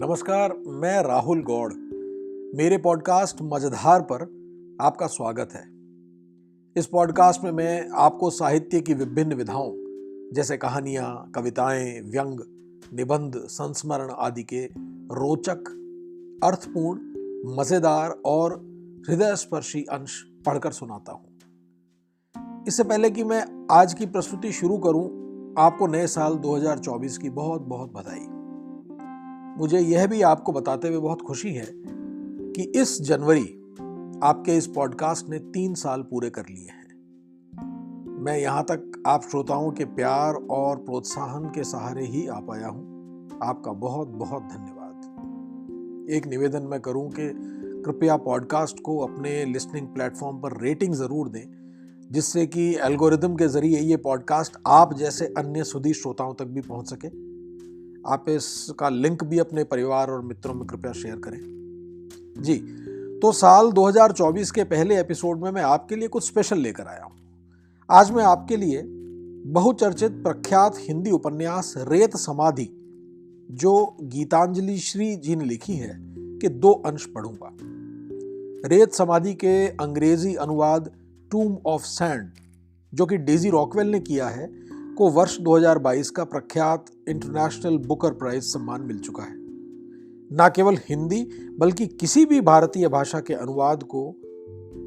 नमस्कार, मैं राहुल गौड़। मेरे पॉडकास्ट मजेदार पर आपका स्वागत है। इस पॉडकास्ट में मैं आपको साहित्य की विभिन्न विधाओं जैसे कहानियां, कविताएं, व्यंग, निबंध, संस्मरण आदि के रोचक, अर्थपूर्ण, मजेदार और हृदयस्पर्शी अंश पढ़कर सुनाता हूं। इससे पहले कि मैं आज की प्रस्तुति शुरू करूं, आपको नए साल 2024 की बहुत बहुत बधाई। मुझे यह भी आपको बताते हुए बहुत खुशी है कि इस जनवरी आपके इस पॉडकास्ट ने 3 साल पूरे कर लिए हैं। मैं यहाँ तक आप श्रोताओं के प्यार और प्रोत्साहन के सहारे ही आ पाया हूँ। आपका बहुत बहुत धन्यवाद। एक निवेदन मैं करूँ कि कृपया पॉडकास्ट को अपने लिसनिंग प्लेटफॉर्म पर रेटिंग ज़रूर दें, जिससे कि एल्गोरिदम के ज़रिए ये पॉडकास्ट आप जैसे अन्य सुधी श्रोताओं तक भी पहुँच सके। आप इसका लिंक भी अपने परिवार और मित्रों में कृपया शेयर करें। जी, तो साल 2024 के पहले एपिसोड में मैं आपके लिए कुछ स्पेशल लेकर आया हूँ। आज मैं आपके लिए बहुचर्चित प्रख्यात हिंदी उपन्यास रेत समाधि, जो गीतांजलि श्री जी ने लिखी है, के 2 अंश पढ़ूंगा। रेत समाधि के अंग्रेजी अनुवाद टूम ऑफ सैंड, जो कि डेजी रॉकवेल ने किया है, को वर्ष 2022 का प्रख्यात इंटरनेशनल बुकर प्राइज सम्मान मिल चुका है। न केवल हिंदी बल्कि किसी भी भारतीय भाषा के अनुवाद को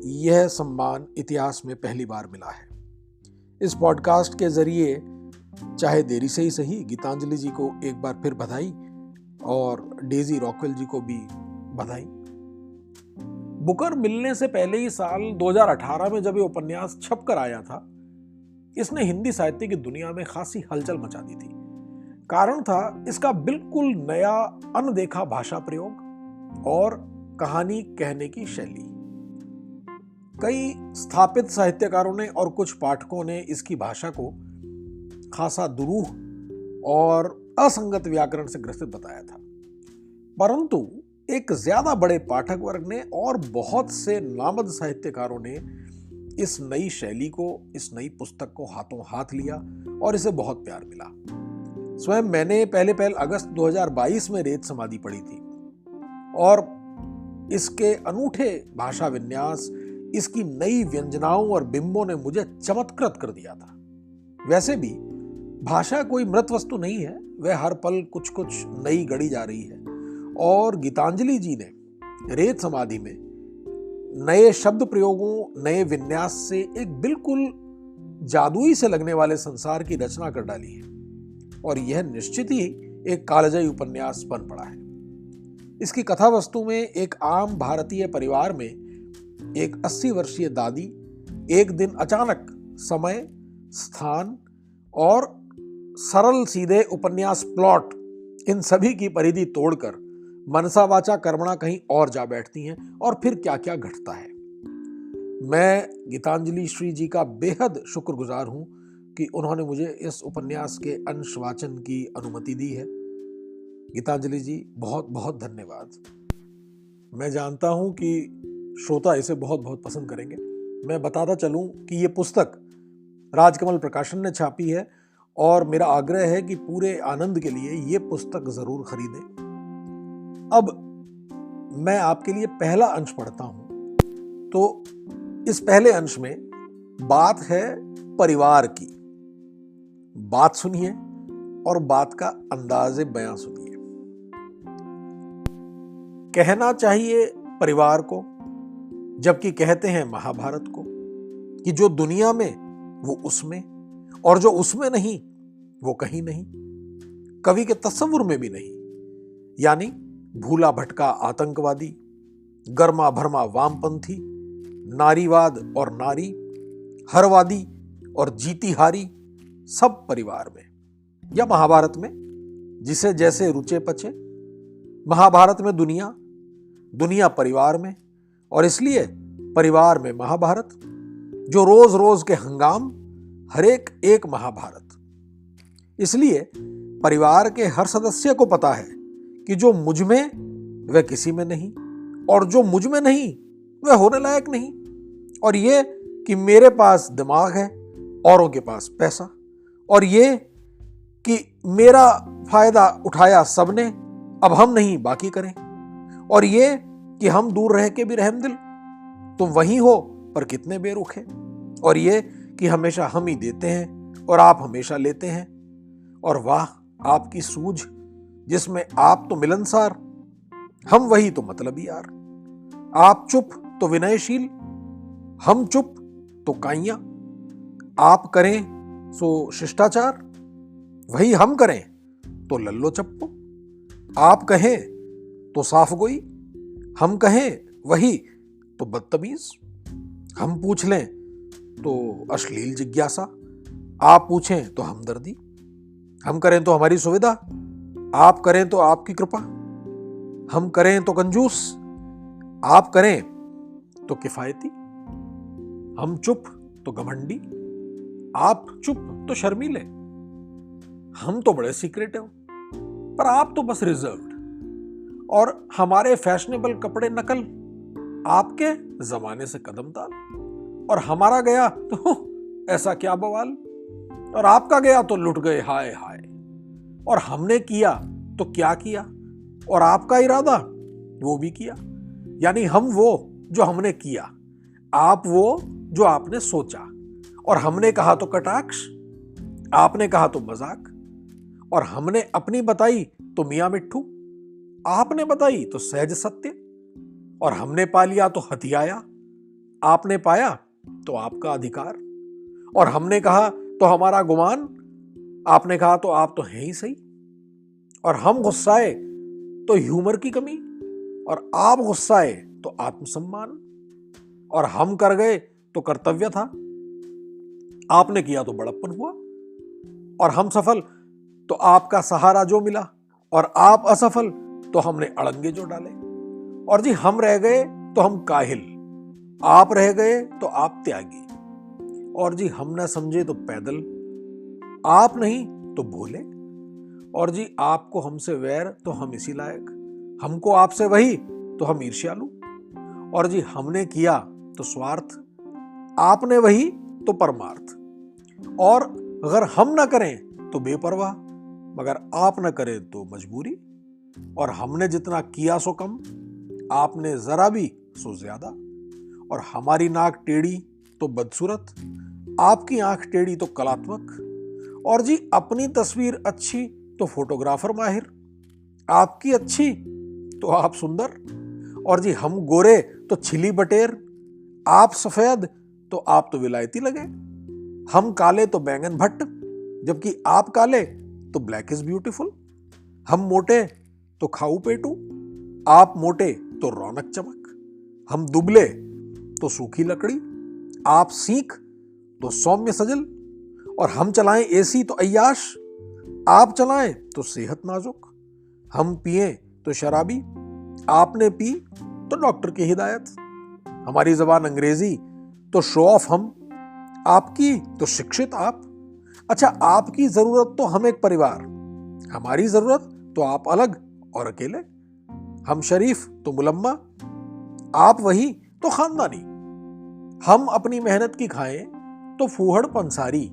यह सम्मान इतिहास में पहली बार मिला है। इस पॉडकास्ट के जरिए, चाहे देरी से ही सही, गीतांजलि जी को एक बार फिर बधाई और डेजी रॉकवेल जी को भी बधाई। बुकर मिलने से पहले ही साल 2018 में जब ये उपन्यास छप कर आया था, इसने हिंदी साहित्य की दुनिया में खासी हलचल मचा दी थी। कारण था इसका बिल्कुल नया अनदेखा भाषा प्रयोग और कहानी कहने की शैली। कई स्थापित साहित्यकारों ने और कुछ पाठकों ने इसकी भाषा को खासा दुरूह और असंगत व्याकरण से ग्रसित बताया था, परंतु एक ज्यादा बड़े पाठक वर्ग ने और बहुत से नामद साहित्यकारों ने इस नई शैली को, इस नई पुस्तक को हाथों हाथ लिया और इसे बहुत प्यार मिला। स्वयं मैंने पहले अगस्त 2022 में रेत समाधि पढ़ी थी और इसके अनूठे भाषा विन्यास, इसकी नई व्यंजनाओं और बिंबों ने मुझे चमत्कृत कर दिया था। वैसे भी भाषा कोई मृत वस्तु नहीं है, वह हर पल कुछ कुछ नई गढ़ी जा रही है और गीतांजलि जी ने रेत समाधि में नए शब्द प्रयोगों, नए विन्यास से एक बिल्कुल जादुई से लगने वाले संसार की रचना कर डाली है और यह निश्चित ही एक कालजयी उपन्यास बन पड़ा है। इसकी कथा वस्तु में एक आम भारतीय परिवार में एक 80 वर्षीय दादी एक दिन अचानक समय, स्थान और सरल सीधे उपन्यास प्लॉट, इन सभी की परिधि तोड़कर मनसा वाचा कर्मणा कहीं और जा बैठती हैं और फिर क्या क्या घटता है। मैं गीतांजलि श्री जी का बेहद शुक्रगुजार हूं कि उन्होंने मुझे इस उपन्यास के अंश वाचन की अनुमति दी है। गीतांजलि जी, बहुत बहुत धन्यवाद। मैं जानता हूं कि श्रोता इसे बहुत बहुत पसंद करेंगे। मैं बताता चलूं कि ये पुस्तक राजकमल प्रकाशन ने छापी है और मेरा आग्रह है कि पूरे आनंद के लिए ये पुस्तक जरूर खरीदें। अब मैं आपके लिए पहला अंश पढ़ता हूं। तो इस पहले अंश में बात है परिवार की। बात सुनिए और बात का अंदाज़े बयां सुनिए। कहना चाहिए परिवार को, जबकि कहते हैं महाभारत को, कि जो दुनिया में वो उसमें, और जो उसमें नहीं वो कहीं नहीं, कवि के तस्वुर में भी नहीं। यानी भूला भटका आतंकवादी, गर्मा भरमा वामपंथी, नारीवाद और नारी, हरवादी और जीती हारी, सब परिवार में। या महाभारत में, जिसे जैसे रुचे पचे। महाभारत में दुनिया, दुनिया परिवार में, और इसलिए परिवार में महाभारत, जो रोज रोज के हंगाम, हरेक एक महाभारत। इसलिए परिवार के हर सदस्य को पता है कि जो मुझ में वह किसी में नहीं, और जो मुझ में नहीं वह होने लायक नहीं। और ये कि मेरे पास दिमाग है, औरों के पास पैसा, और ये कि मेरा फायदा उठाया सबने अब हम नहीं बाकी करें। और ये कि हम दूर रह के भी रहमदिल, तुम वहीं हो पर कितने बेरुखे। और ये कि हमेशा हम ही देते हैं और आप हमेशा लेते हैं। और वाह आपकी सूझ, जिसमें आप तो मिलनसार, हम वही तो मतलबी यार। आप चुप तो विनयशील, हम चुप तो काइयां। आप करें सो शिष्टाचार, वही हम करें तो लल्लो चप्पो। आप कहें तो साफ गोई, हम कहें वही तो बदतमीज। हम पूछ लें तो अश्लील जिज्ञासा, आप पूछें तो हमदर्दी। हम करें तो हमारी सुविधा, आप करें तो आपकी कृपा। हम करें तो कंजूस, आप करें तो किफायती। हम चुप तो घमंडी, आप चुप तो शर्मीले। हम तो बड़े सीक्रेटिव, पर आप तो बस रिजर्व्ड। और हमारे फैशनेबल कपड़े नकल, आपके जमाने से कदम ताल। और हमारा गया तो ऐसा क्या बवाल, और आपका गया तो लुट गए हाय हाय। और हमने किया तो क्या किया, और आपका इरादा वो भी किया। यानी हम वो जो हमने किया, आप वो जो आपने सोचा। और हमने कहा तो कटाक्ष, आपने कहा तो मजाक। और हमने अपनी बताई तो मियां मिट्ठू, आपने बताई तो सहज सत्य। और हमने पा लिया तो हथियाया, आपने पाया तो आपका अधिकार। और हमने कहा तो हमारा गुमान, आपने कहा तो आप तो हैं ही सही। और हम गुस्साए तो ह्यूमर की कमी, और आप गुस्साए तो आत्मसम्मान। और हम कर गए तो कर्तव्य था, आपने किया तो बड़प्पन हुआ। और हम सफल तो आपका सहारा जो मिला, और आप असफल तो हमने अड़ंगे जो डाले। और जी हम रह गए तो हम काहिल, आप रह गए तो आप त्यागी। और जी हम न समझे तो पैदल, आप नहीं तो भोले। और जी आपको हमसे वैर तो हम इसी लायक, हमको आपसे वही तो हम ईर्ष्यालु। और जी हमने किया तो स्वार्थ, आपने वही तो परमार्थ। और अगर हम ना करें तो बेपरवाह, मगर आप ना करें तो मजबूरी। और हमने जितना किया सो कम, आपने जरा भी सो ज्यादा। और हमारी नाक टेढ़ी तो बदसूरत, आपकी आंख टेढ़ी तो कलात्मक। और जी अपनी तस्वीर अच्छी तो फोटोग्राफर माहिर, आपकी अच्छी तो आप सुंदर। और जी हम गोरे तो छिली बटेर, आप सफेद तो आप तो विलायती लगे। हम काले तो बैंगन भट्ट, जबकि आप काले तो ब्लैक इज ब्यूटीफुल। हम मोटे तो खाऊ पेटू, आप मोटे तो रौनक चमक। हम दुबले तो सूखी लकड़ी, आप सीख तो सौम्य सजल। और हम चलाएं एसी तो अय्याश, आप चलाएं तो सेहत नाजुक। हम पिए तो शराबी, आपने पी तो डॉक्टर की हिदायत। हमारी जबान अंग्रेजी तो शो ऑफ हम, आपकी तो शिक्षित आप। अच्छा आपकी जरूरत तो हम एक परिवार, हमारी जरूरत तो आप अलग और अकेले। हम शरीफ तो मुलम्मा, आप वही तो खानदानी। हम अपनी मेहनत की खाएं तो फूहड़ पंसारी,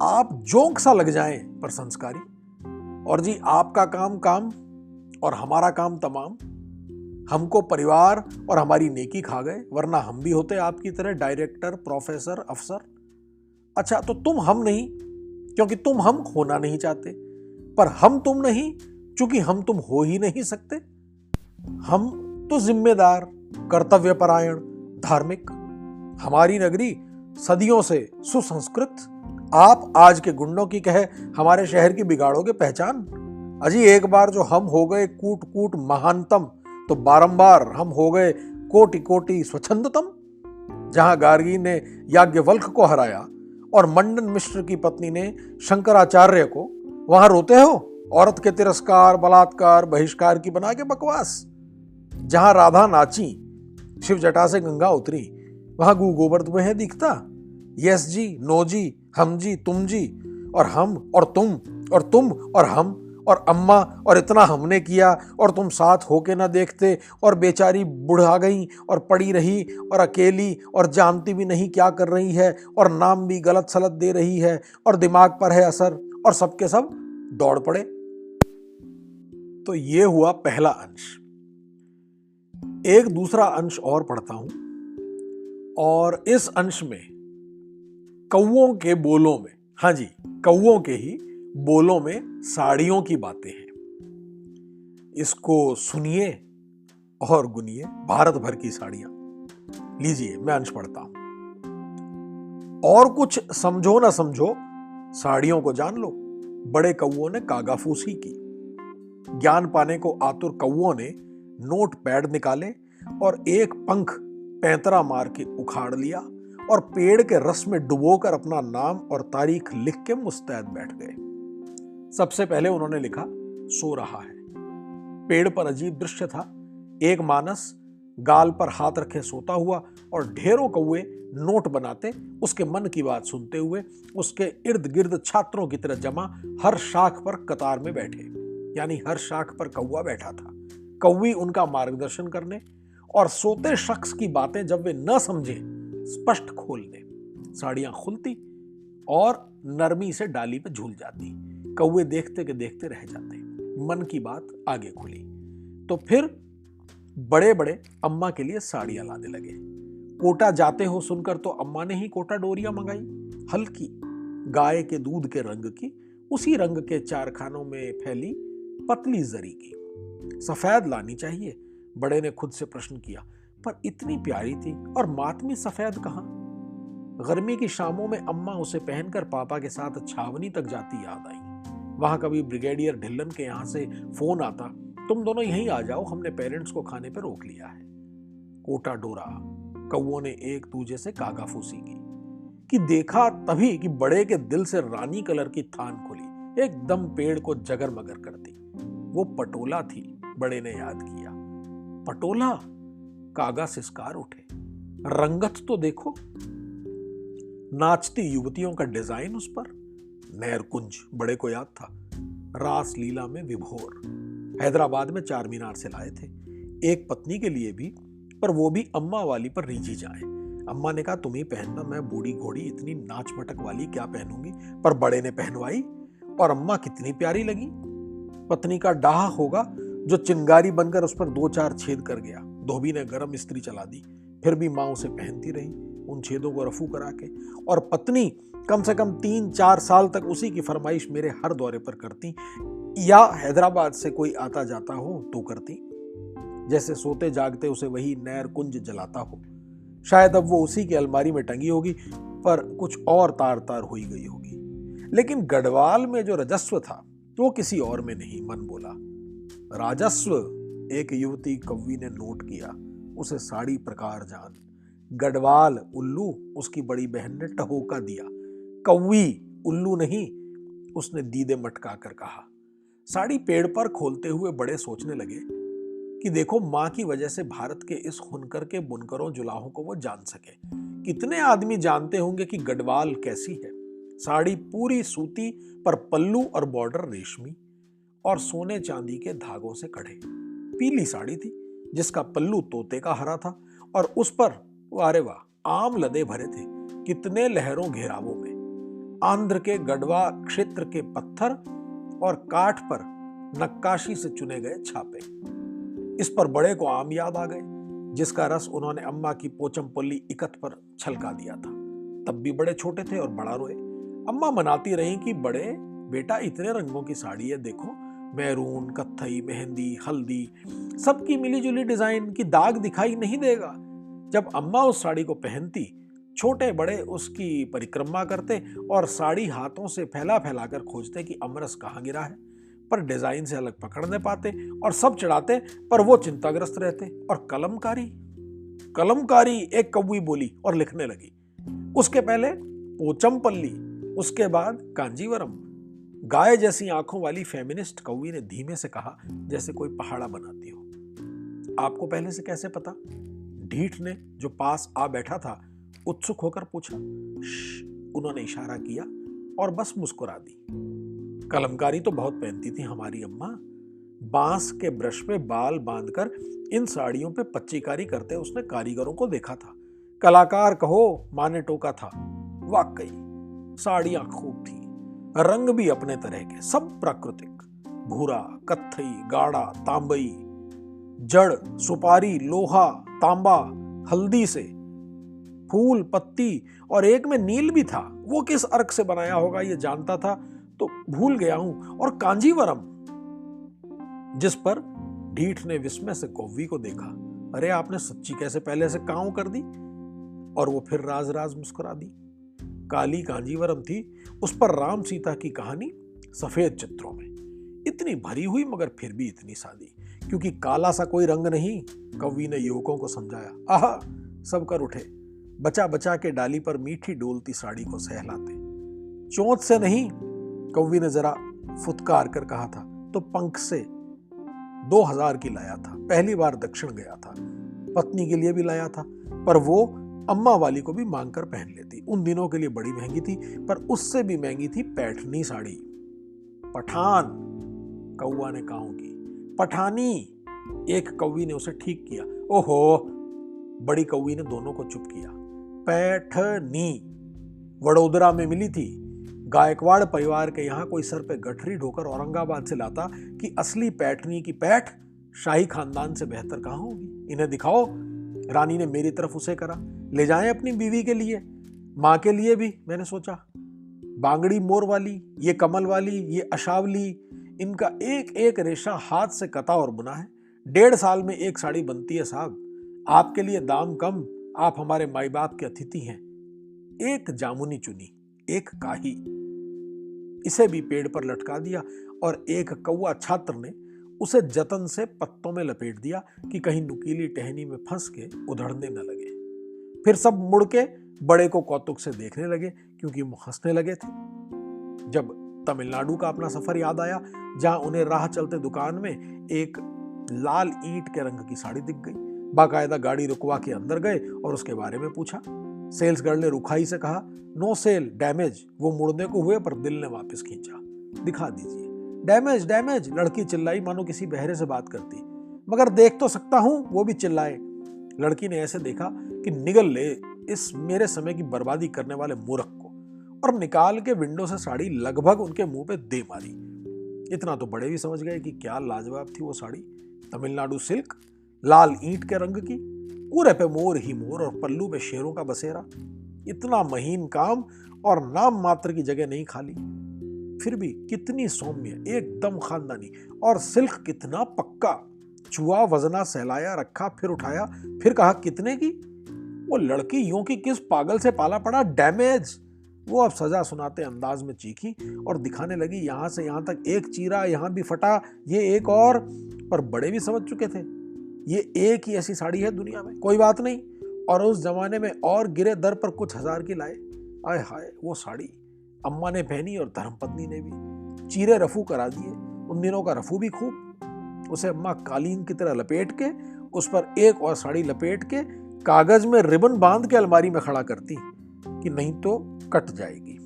आप जोंक सा लग जाएं पर संस्कारी। और जी आपका काम काम और हमारा काम तमाम। हमको परिवार और हमारी नेकी खा गए, वरना हम भी होते आपकी तरह डायरेक्टर, प्रोफेसर, अफसर। अच्छा तो तुम हम नहीं, क्योंकि तुम हम होना नहीं चाहते। पर हम तुम नहीं, क्योंकि हम तुम हो ही नहीं सकते। हम तो जिम्मेदार, कर्तव्यपरायण, धार्मिक। हमारी नगरी सदियों से सुसंस्कृत, आप आज के गुंडों की कहे हमारे शहर की बिगाड़ोगे पहचान। अजी एक बार जो हम हो गए कूट कूट महानतम, तो बारंबार हम हो गए कोटि कोटि स्वच्छंदतम। जहां गार्गी ने याज्ञवल्क्य को हराया और मंडन मिश्र की पत्नी ने शंकराचार्य को, वहां रोते हो औरत के तिरस्कार, बलात्कार, बहिष्कार की बना के बकवास। जहां राधा नाची, शिव जटा से गंगा उतरी, वहां गू गोबर तुम्हें है दिखता। यस जी, नो जी, हम जी, तुम जी, और हम और तुम और हम और अम्मा, और इतना हमने किया और तुम साथ होके ना देखते। और बेचारी बुढ़ा गई और पड़ी रही और अकेली, और जानती भी नहीं क्या कर रही है, और नाम भी गलत सलत दे रही है, और दिमाग पर है असर, और सबके सब दौड़ पड़े। तो ये हुआ पहला अंश। एक दूसरा अंश और पढ़ता हूं, और इस अंश में कौओं के बोलों में, हाँ जी, कौओं के ही बोलों में साड़ियों की बातें हैं। इसको सुनिए और गुनिए, भारत भर की साड़ियां। लीजिए, मैं अंश पढ़ता हूं। और कुछ समझो ना समझो, साड़ियों को जान लो, बड़े कौओं ने कागाफूसी की। ज्ञान पाने को आतुर कौओं ने नोट पैड निकाले और एक पंख पैंतरा मार के उखाड़ लिया और पेड़ के रस में डुबोकर अपना नाम और तारीख लिख के मुस्तैद बैठ गए। सबसे पहले उन्होंने लिखा, सो रहा है। पेड़ पर अजीब दृश्य था। एक मानस गाल पर हाथ रखे सोता हुआ और ढेरों कौए नोट बनाते, उसके मन की बात सुनते हुए उसके इर्द गिर्द छात्रों की तरह जमा हर शाख पर कतार में बैठे। यानी हर शाख पर कौवा बैठा था, कौवी उनका मार्गदर्शन करने और सोते शख्स की बातें जब वे न समझे स्पष्ट खोल दे। साड़ियां खुलती और नरमी से डाली पे झूल जाती। कौवे देखते के देखते रह जाते। मन की बात आगे खुली तो फिर बड़े बड़े अम्मा के लिए साड़ियां लाने लगे। कोटा जाते हो सुनकर तो अम्मा ने ही कोटा डोरियां मंगाई, हल्की गाय के दूध के रंग की, उसी रंग के चार खानों में फैली पतली जरी की। सफेद लानी चाहिए, बड़े ने खुद से प्रश्न किया, पर इतनी प्यारी थी और मातमी सफेद कहां। गर्मी की शामों में अम्मा उसे पहनकर पापा के साथ छावनी तक जाती याद आई। वहां कभी ब्रिगेडियर ढिल्लन के यहां से फोन आता, तुम दोनों यहीं आ जाओ, हमने पेरेंट्स को खाने पर रोक लिया है। कोटा डोरा, कौओं ने एक दूजे से कागाफूसी की कि देखा तभी कि बड़े के दिल से रानी कलर की थान खुली, एकदम पेड़ को जगर मगर करती। वो पटोला थी, बड़े ने याद किया। पटोला, कागा सिसकार उठे। रंगत तो देखो, नाचती युवतियों का डिजाइन उस पर। नैरकुंज, बड़े को याद था, रास लीला में विभोर। हैदराबाद में चार मीनार से लाए थे, एक पत्नी के लिए भी, पर वो भी अम्मा वाली पर रीझी जाए। अम्मा ने कहा, तुम ही पहनना, मैं बूढ़ी घोड़ी इतनी नाच मटक वाली क्या पहनूंगी। पर बड़े ने पहनवाई और अम्मा कितनी प्यारी लगी। पत्नी का डाह होगा जो चिंगारी बनकर उस पर दो चार छेद कर गया। धोबी ने गरम इस्त्री चला दी, फिर भी मां उसे पहनती रही, उन छेदों को रफू करा के। और पत्नी कम से कम 3-4 साल तक उसी की फरमाइश मेरे हर दौरे पर करती, या हैदराबाद से कोई आता जाता हो तो करती। जैसे सोते जागते उसे वही नैर कुंज जलाता हो। शायद अब वो उसी की अलमारी में टंगी होगी, पर कुछ और तार तार हुई गई होगी। लेकिन गढ़वाल में जो रजस्व था वो किसी और में नहीं, मन बोला। राजस्व, एक युवती कौवी ने नोट किया, उसे साड़ी प्रकार जान। गढ़वाल उल्लू, उसकी बड़ी बहन ने टहोका दिया। कौवी उल्लू नहीं, उसने दीदे मटका कर कहा। साड़ी पेड़ पर खोलते हुए बड़े सोचने लगे कि देखो, मां की वजह से भारत के इस हुनकर के बुनकरों जुलाहों को वो जान सके। कितने आदमी जानते होंगे कि गढ़वाल कैसी है। साड़ी पूरी सूती, पर पल्लू और बॉर्डर रेशमी और सोने चांदी के धागों से कढ़े। पीली साड़ी थी जिसका पल्लू तोते का हरा था और उस पर वारे वाह आम लदे भरे थे, कितने लहरों घेरावों में। आंध्र के गढ़वा क्षेत्र के पत्थर और काठ पर नक्काशी से चुने गए छापे। इस पर बड़े को आम याद आ गए, जिसका रस उन्होंने अम्मा की पोचमपल्ली इकत पर छलका दिया था। तब भी बड़े छोटे थे और बड़ा रोए। अम्मा मनाती रही कि बड़े बेटा, इतने रंगों की साड़ी है, देखो, मैरून, कत्थई, मेहंदी, हल्दी, सबकी मिली जुली डिजाइन की, दाग दिखाई नहीं देगा। जब अम्मा उस साड़ी को पहनती, छोटे बड़े उसकी परिक्रमा करते और साड़ी हाथों से फैला फैला कर खोजते कि अमरस कहाँ गिरा है, पर डिजाइन से अलग पकड़ न पाते और सब चढ़ाते, पर वो चिंताग्रस्त रहते। और कलमकारी, कलमकारी, एक कौवी बोली और लिखने लगी। उसके पहले पोचमपल्ली, उसके बाद कांजीवरम। गाय जैसी आंखों वाली फेमिनिस्ट कौवी ने धीमे से कहा, जैसे कोई पहाड़ा बनाती हो। आपको पहले से कैसे पता? ढीठ ने, जो पास आ बैठा था, उत्सुक होकर पूछा। उन्होंने इशारा किया और बस मुस्कुरा दी। कलमकारी तो बहुत पहनती थी हमारी अम्मा। बांस के ब्रश पे बाल बांधकर इन साड़ियों पे पच्चीकारी करते उसने कारीगरों को देखा था। कलाकार कहो, मां ने टोका था। वाकई साड़ियां खूब थी, रंग भी अपने तरह के, सब प्राकृतिक। भूरा, कत्थई, गाढ़ा, तांबई, जड़, सुपारी, लोहा, तांबा, हल्दी से, फूल, पत्ती और एक में नील भी था। वो किस अर्क से बनाया होगा ये जानता था तो भूल गया हूं। और कांजीवरम, जिस पर ढीठ ने विस्मय से कौवी को देखा। अरे आपने सच्ची कैसे पहले से काऊ कर दी? और वो फिर राज राज मुस्कुरा दी। काली कांजीवरम थी, उस पर राम सीता की कहानी सफेद चित्रों में, इतनी भरी हुई मगर फिर भी इतनी सादी, क्योंकि काला सा कोई रंग नहीं। कवि ने युवकों को समझाया। आहा, सब कर उठे, बचा बचा के डाली पर मीठी डोलती साड़ी को सहलाते। चोंच से नहीं, कवि ने जरा फुतकार कर कहा था, तो पंख से 2000 की लाया था। पहली बार दक्षिण गया था, पत्नी के लिए भी लाया था, पर वो अम्मा वाली को भी मांग कर पहन लेती। उन दिनों के लिए बड़ी महंगी थी, पर उससे भी महंगी थी पैठनी साड़ी। पठान, कौवा ने काऊ की। पठानी, एक कौवी ने उसे ठीक किया। ओहो, बड़ी कौवी ने दोनों को चुप किया। पैठनी वडोदरा में मिली थी। गायकवाड़ परिवार के यहां कोई सर पे गठरी ढोकर औरंगाबाद से लाता कि असली पैठनी की पैठ शाही खानदान से बेहतर कहां होगी। इन्हें दिखाओ। रानी ने मेरी तरफ उसे करा। ले जाएं अपनी बीवी के लिए, मां के लिए भी, मैंने सोचा। बांगड़ी मोर वाली, ये कमल वाली, ये अशावली, इनका एक एक रेशा हाथ से कता और बुना है। 1.5 साल में एक साड़ी बनती है साहब। आपके लिए दाम कम, आप हमारे माई बाप के अतिथि हैं। एक जामुनी चुनी, एक काही, इसे भी पेड़ पर लटका दिया और एक कौवा छात्र ने उसे जतन से पत्तों में लपेट दिया कि कहीं नुकीली टहनी में फंस के उधड़ने न लगे। फिर सब मुड़ के बड़े को कौतुक से देखने लगे, क्योंकि वो हंसने लगे थे। जब तमिलनाडु का अपना सफर याद आया, जहां उन्हें राह चलते दुकान में एक लाल ईंट के रंग की साड़ी दिख गई। बाकायदा गाड़ी रुकवा के अंदर गए और उसके बारे में पूछा। सेल्स गर्ल ने रुखाई से कहा, नो सेल, डैमेज। वो मुड़ने को हुए पर दिल ने वापस खींचा। दिखा दीजिए। डैमेज डैमेज, लड़की चिल्लाई मानो किसी बहरे से बात करती। मगर देख तो सकता हूं, वो भी चिल्लाए। लड़की ने ऐसे देखा कि निगल ले इस मेरे समय की बर्बादी करने वाले मूर्ख को, और निकाल के विंडो से साड़ी लगभग उनके मुंह पे दे मारी। इतना तो बड़े भी समझ गए कि क्या लाजवाब थी वो साड़ी। तमिलनाडु सिल्क, लाल ईंट के रंग की, पूरे पे मोर ही मोर और पल्लू पे शेरों का बसेरा। इतना महीन काम और नाम मात्र की जगह नहीं खाली। फिर भी कितनी सौम्य, एकदम खानदानी। और सिल्क कितना पक्का। छुआ, वजना, सहलाया, रखा, फिर उठाया, फिर कहा कितने की। वो लड़की यूं की किस पागल से पाला पड़ा। डैमेज। वो अब सजा सुनाते अंदाज में चीखी और दिखाने लगी, यहां से यहां तक एक चीरा, यहां भी फटा, ये एक और। पर बड़े भी समझ चुके थे, ये एक ही ऐसी साड़ी है दुनिया में, कोई बात नहीं। और उस जमाने में और गिरे दर पर कुछ हजार की लाए। आय हाय, वो साड़ी अम्मा ने पहनी और धर्मपत्नी ने भी। चीरे रफू करा दिए। उन दिनों का रफू भी खूब। उसे अम्मा कालीन की तरह लपेट के, उस पर एक और साड़ी लपेट के, कागज में रिबन बांध के अलमारी में खड़ा करती कि नहीं तो कट जाएगी।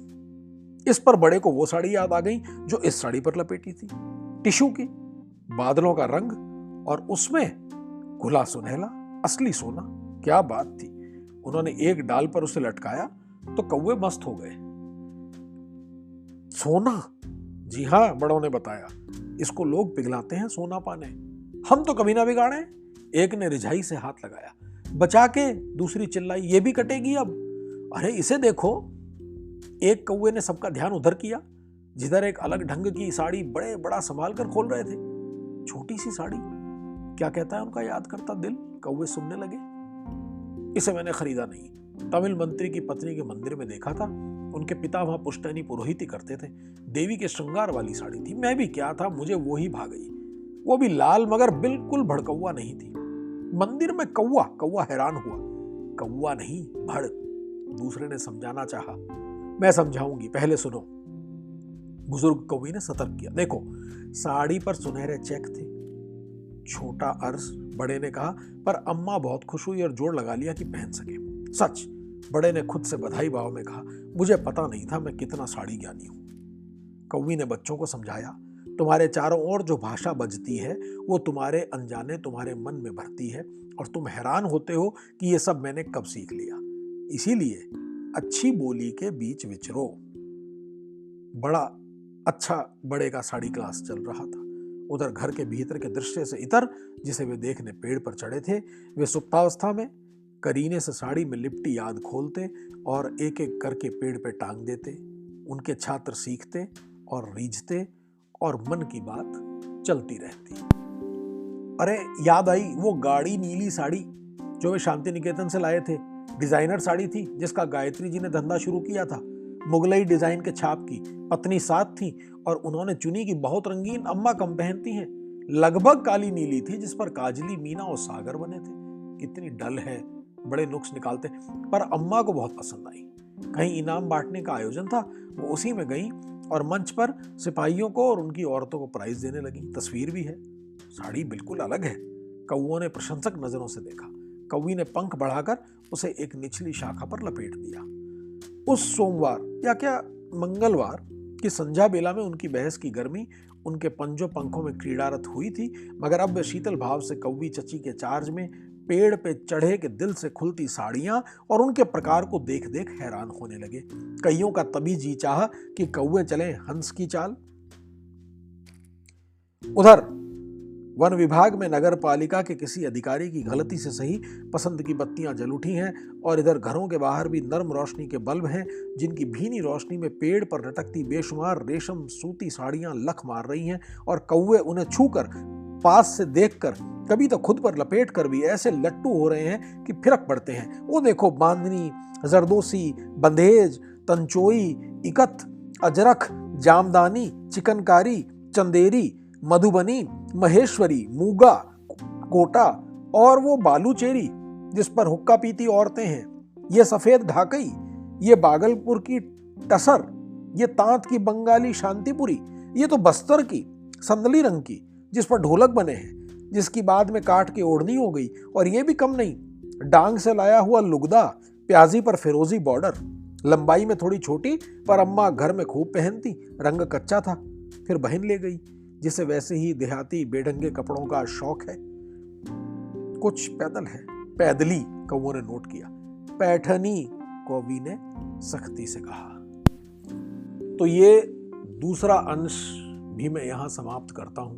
इस पर बड़े को वो साड़ी याद आ गई जो इस साड़ी पर लपेटी थी, टिश्यू की, बादलों का रंग, और उसमें खुला सुनहला असली सोना। क्या बात थी। उन्होंने एक डाल पर उसे लटकाया तो कौवे मस्त हो गए। सोना? जी हां, बड़ों ने बताया, इसको लोग पिघलाते हैं सोना पाने। हम तो कभी ना बिगाड़े। एक ने रिझाई से हाथ लगाया। बचा के दूसरी चिल्लाई, ये भी कटेगी अब। अरे इसे देखो। एक कौवे ने सबका ध्यान उधर किया जिधर एक अलग ढंग की साड़ी बड़े बड़ा संभाल कर खोल रहे थे। छोटी सी साड़ी, क्या कहता है उनका याद करता दिल। कौवे सुनने लगे। इसे मैंने खरीदा नहीं, तमिल मंत्री की पत्नी के मंदिर में देखा था। उनके पिता वहां पुश्तैनी पुरोहिती करते थे। देवी के श्रृंगार वाली साड़ी थी। मैं भी क्या था, मुझे वो ही भा गई। वो भी लाल, मगर बिल्कुल भड़कौआ नहीं थी। मंदिर में कौवा। कौवा हैरान हुआ। कौवा नहीं, भड़। दूसरे ने समझाना चाहा। मैं समझाऊंगी, पहले सुनो। बुजुर्ग कौवी ने सतर्क किया। देखो, साड़ी पर सुनहरे चेक थे। छोटा अर्ज, बड़े ने कहा, पर अम्मा बहुत खुश हुई और जोर लगा लिया कि पहन सके। सच, बड़े ने खुद से बधाई भाव में कहा, मुझे पता नहीं था मैं कितना साड़ी ज्ञानी हूं। कौवी ने बच्चों को समझाया, तुम्हारे चारों ओर जो भाषा बजती है वो तुम्हारे अनजाने तुम्हारे मन में भरती है, और तुम हैरान होते हो कि ये सब मैंने कब सीख लिया। इसीलिए अच्छी बोली के बीच विचरो। बड़ा अच्छा बड़े का साड़ी क्लास चल रहा था। उधर घर के भीतर के दृश्य से इतर जिसे वे देखने पेड़ पर चढ़े थे, वे सुप्तावस्था में करीने से साड़ी में लिपटी याद खोलते और एक एक करके पेड़ पे टांग देते। उनके छात्र सीखते और रीझते और मन की बात चलती रहती। अरे याद आई वो गाढ़ी नीली साड़ी जो वे शांति निकेतन से लाए थे। डिजाइनर साड़ी थी जिसका गायत्री जी ने धंधा शुरू किया था। मुगलई डिजाइन के छाप की, पत्नी साथ थी और उन्होंने चुनी की बहुत रंगीन, अम्मा कम पहनती हैं। लगभग काली नीली थी जिस पर काजली, मीना और सागर बने थे। कितनी डल है, बड़े नुक्स निकालते, पर अम्मा को बहुत पसंद आई। कहीं इनाम बांटने का आयोजन था, वो उसी में गई और मंच पर सिपाहियों को और उनकी औरतों को प्राइज देने लगी। तस्वीर भी है। साड़ी बिल्कुल अलग है। कौओं ने प्रशंसक नजरों से देखा। कौवी ने पंख बढ़ाकर उसे एक निचली शाखा पर लपेट दिया। उस सोमवार या क्या मंगलवार की संध्या बेला में उनकी बहस की गर्मी उनके पंजों पंखों में क्रीड़ारत हुई थी, मगर अब वे शीतल भाव से कौवी चची के चार्ज में पेड़ पे चढ़े के दिल से खुलती साड़ियां और उनके प्रकार को देख देख हैरान होने लगे। कईयों का तभी जी चाहा कि कौवे चले हंस की चाल। उधर वन विभाग में नगर पालिका के किसी अधिकारी की गलती से सही पसंद की बत्तियां जल उठी हैं और इधर घरों के बाहर भी नर्म रोशनी के बल्ब हैं जिनकी भीनी रोशनी में पेड़ पर लटकती बेशुमार रेशम सूती साड़ियां लख मार रही हैं और कौवे उन्हें छूकर, पास से देखकर, कभी तो खुद पर लपेट कर भी ऐसे लट्टू हो रहे हैं कि फिरक पड़ते हैं। वो देखो, बांदनी, जरदोसी, बंधेज, तंचोई, इकत, अजरख, जामदानी, चिकनकारी, चंदेरी, मधुबनी, महेश्वरी, मूगा, कोटा और वो बालूचेरी जिस पर हुक्का पीती औरतें हैं, ये सफेद ढाकई, ये बागलपुर की टसर, ये तांत की बंगाली शांतिपुरी, ये तो बस्तर की संदली रंग की जिस पर ढोलक बने हैं, जिसकी बाद में काट के ओढ़नी हो गई, और ये भी कम नहीं, डांग से लाया हुआ लुगदा, प्याजी पर फिरोजी बॉर्डर, लंबाई में थोड़ी छोटी पर अम्मा घर में खूब पहनती, रंग कच्चा था। फिर बहन ले गई जिसे वैसे ही देहाती बेढंगे कपड़ों का शौक है। कुछ पैदल है, पैदली, कौओं ने नोट किया। पैठनी, कौवी ने सख्ती से कहा। तो ये दूसरा अंश भी मैं यहां समाप्त करता हूं।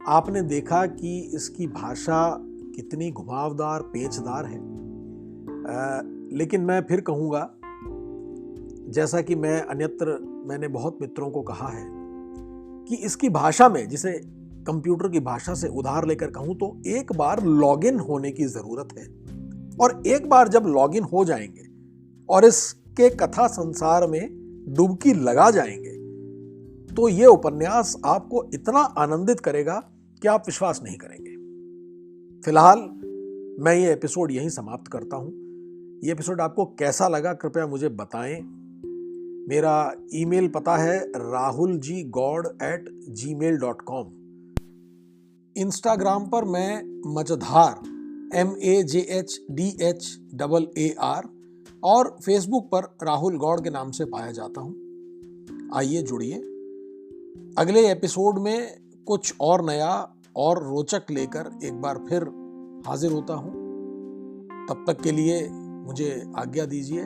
आपने देखा कि इसकी भाषा कितनी घुमावदार, पेचदार है। लेकिन मैं फिर कहूंगा, जैसा कि मैंने बहुत मित्रों को कहा है कि इसकी भाषा में, जिसे कंप्यूटर की भाषा से उधार लेकर कहूं तो एक बार लॉगिन होने की जरूरत है। और एक बार जब लॉगिन हो जाएंगे और इसके कथा संसार में डुबकी लगा जाएंगे तो ये उपन्यास आपको इतना आनंदित करेगा कि आप विश्वास नहीं करेंगे। फिलहाल मैं ये एपिसोड यहीं समाप्त करता हूं। ये एपिसोड आपको कैसा लगा कृपया मुझे बताएं। मेरा ईमेल पता है rahuljigaud@gmail.com। इंस्टाग्राम पर मैं मजधार MAJHDHAAR और फेसबुक पर राहुल गौड़ के नाम से पाया जाता हूं। आइए जुड़िए। अगले एपिसोड में कुछ और नया और रोचक लेकर एक बार फिर हाजिर होता हूं। तब तक के लिए मुझे आज्ञा दीजिए।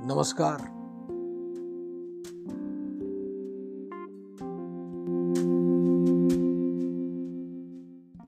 नमस्कार।